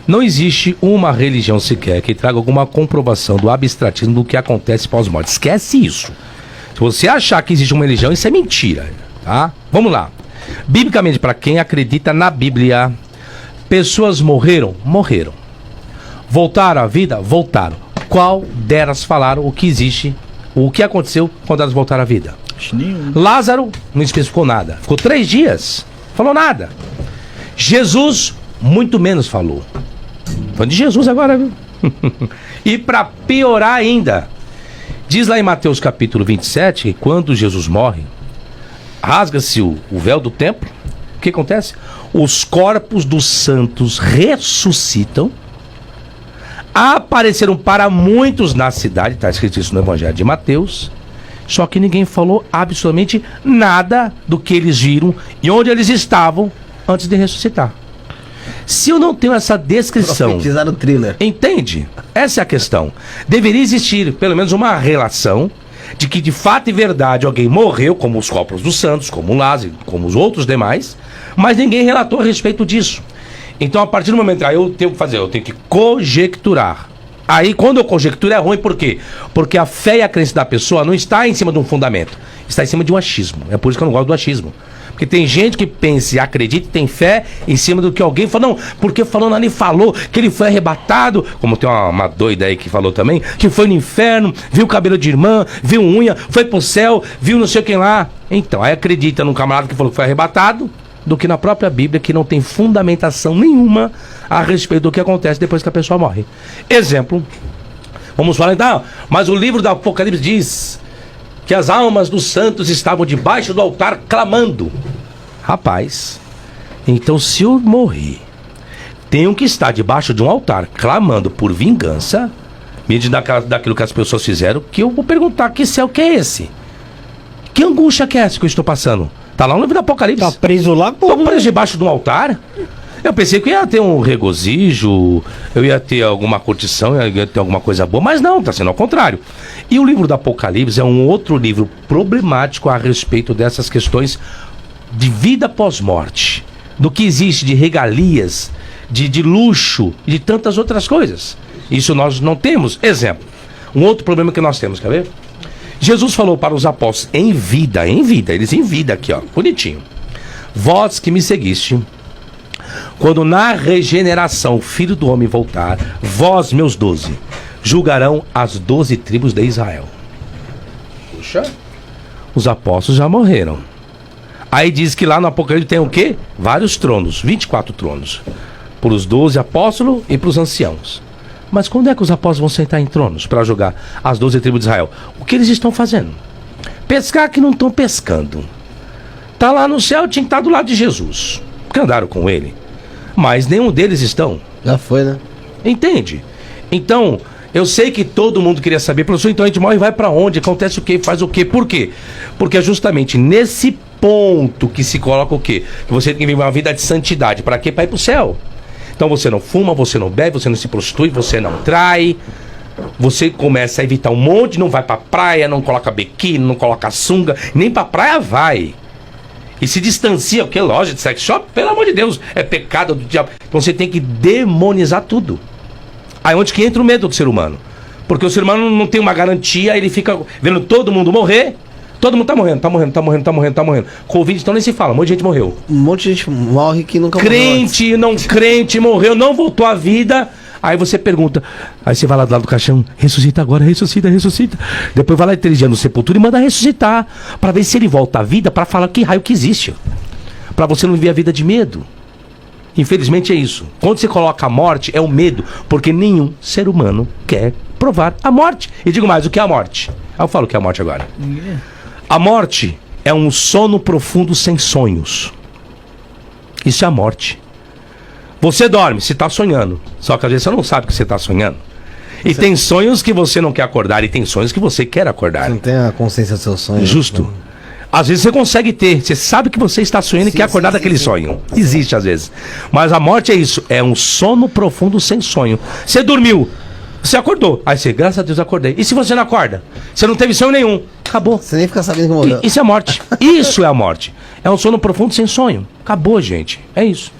Não existe uma religião sequer que traga alguma comprovação do abstratismo do que acontece pós-morte. Esquece isso. Se você achar que existe uma religião, isso é mentira, tá? Vamos lá. Biblicamente, para quem acredita na Bíblia, pessoas morreram? Morreram. Voltaram à vida? Voltaram. Qual delas falaram o que existe, o que aconteceu quando elas voltaram à vida? Lázaro não especificou nada. Ficou 3 dias. Falou nada. Jesus, muito menos falou. Falando de Jesus agora, viu? E para piorar ainda, diz lá em Mateus capítulo 27, que quando Jesus morre, rasga-se o véu do templo. O que acontece? Os corpos dos santos ressuscitam, apareceram para muitos na cidade, está escrito isso no Evangelho de Mateus, só que ninguém falou absolutamente nada do que eles viram e onde eles estavam antes de ressuscitar. Se eu não tenho essa descrição... Profetizaram o thriller. Entende? Essa é a questão. Deveria existir pelo menos uma relação de que de fato e verdade alguém morreu, como os corpos dos santos, como o Lázaro, como os outros demais, mas ninguém relatou a respeito disso. Então, a partir do momento que eu tenho que fazer, eu tenho que conjecturar. Aí, quando eu conjecturo, é ruim, por quê? Porque a fé e a crença da pessoa não está em cima de um fundamento, está em cima de um achismo. É por isso que eu não gosto do achismo. Porque tem gente que pensa e acredita e tem fé em cima do que alguém falou. Não, porque falando ali falou que ele foi arrebatado, como tem uma doida aí que falou também, que foi no inferno, viu cabelo de irmã, viu unha, foi pro céu, viu não sei quem lá. Então, aí acredita num camarada que falou que foi arrebatado, do que na própria Bíblia, que não tem fundamentação nenhuma a respeito do que acontece depois que a pessoa morre. Exemplo, vamos falar então, mas o livro do Apocalipse diz que as almas dos santos estavam debaixo do altar clamando. Rapaz, então se eu morrer, tenho que estar debaixo de um altar clamando por vingança, mediante daquilo que as pessoas fizeram, que eu vou perguntar que céu que é esse? Que angústia que é essa que eu estou passando? Tá lá no livro do Apocalipse. Tá preso lá, pô. Tô preso debaixo de um altar? Eu pensei que ia ter um regozijo, eu ia ter alguma curtição, eu ia ter alguma coisa boa, mas não, tá sendo ao contrário. E o livro do Apocalipse é um outro livro problemático a respeito dessas questões de vida pós-morte, do que existe de regalias, de luxo e de tantas outras coisas. Isso nós não temos. Exemplo, um outro problema que nós temos, quer ver? Jesus falou para os apóstolos em vida, eles em vida aqui, ó, bonitinho. Vós que me seguiste, quando na regeneração o Filho do Homem voltar, vós, meus 12, julgarão as 12 tribos de Israel. Puxa, os apóstolos já morreram. Aí diz que lá no Apocalipse tem o quê? Vários tronos, 24 tronos. Para os 12 apóstolos e para os anciãos. Mas quando é que os apóstolos vão sentar em tronos para julgar as 12 tribos de Israel? O que eles estão fazendo? Pescar que não estão pescando. Tá lá no céu, tinha que estar do lado de Jesus, porque andaram com ele. Mas nenhum deles estão. Já foi, né? Entende? Então, eu sei que todo mundo queria saber, professor, então a gente morre e vai para onde? Acontece o quê? Faz o quê? Por quê? Porque é justamente nesse ponto que se coloca o quê? Que você tem que viver uma vida de santidade. Para quê? Para ir pro céu. Então você não fuma, você não bebe, você não se prostitui, você não trai. Você começa a evitar um monte, não vai pra praia, não coloca biquíni, não coloca sunga, nem pra praia vai. E se distancia, porque loja de sex shop, pelo amor de Deus, é pecado do diabo. Então você tem que demonizar tudo. Aí onde que entra o medo do ser humano? Porque o ser humano não tem uma garantia, ele fica vendo todo mundo morrer. Todo mundo tá morrendo. Covid, então nem se fala, um monte de gente morreu. Um monte de gente morre que nunca morreu. Crente, não crente, morreu, não voltou à vida. Aí você pergunta, aí você vai lá do lado do caixão, ressuscita agora, ressuscita. Depois vai lá 3 dias no sepultura e manda ressuscitar, pra ver se ele volta à vida, pra falar que raio que existe. Pra você não viver a vida de medo. Infelizmente é isso. Quando você coloca a morte, é o medo, porque nenhum ser humano quer provar a morte. E digo mais, o que é a morte? Aí eu falo o que é a morte agora. A morte é um sono profundo sem sonhos. Isso é a morte. Você dorme, você está sonhando. Só que às vezes você não sabe que você está sonhando. E tem sonhos que você não quer acordar e tem sonhos que você quer acordar. Você não tem a consciência do seu sonho. Justo. Não. Às vezes você consegue ter, você sabe que você está sonhando e quer acordar daquele sonho. Existe às vezes. Mas a morte é isso, é um sono profundo sem sonho. Você dormiu, você acordou. Aí você, graças a Deus, acordei. E se você não acorda? Você não teve sonho nenhum. Acabou. Você nem fica sabendo que morreu. Isso é a morte. Isso é a morte. É um sono profundo sem sonho. Acabou, gente. É isso.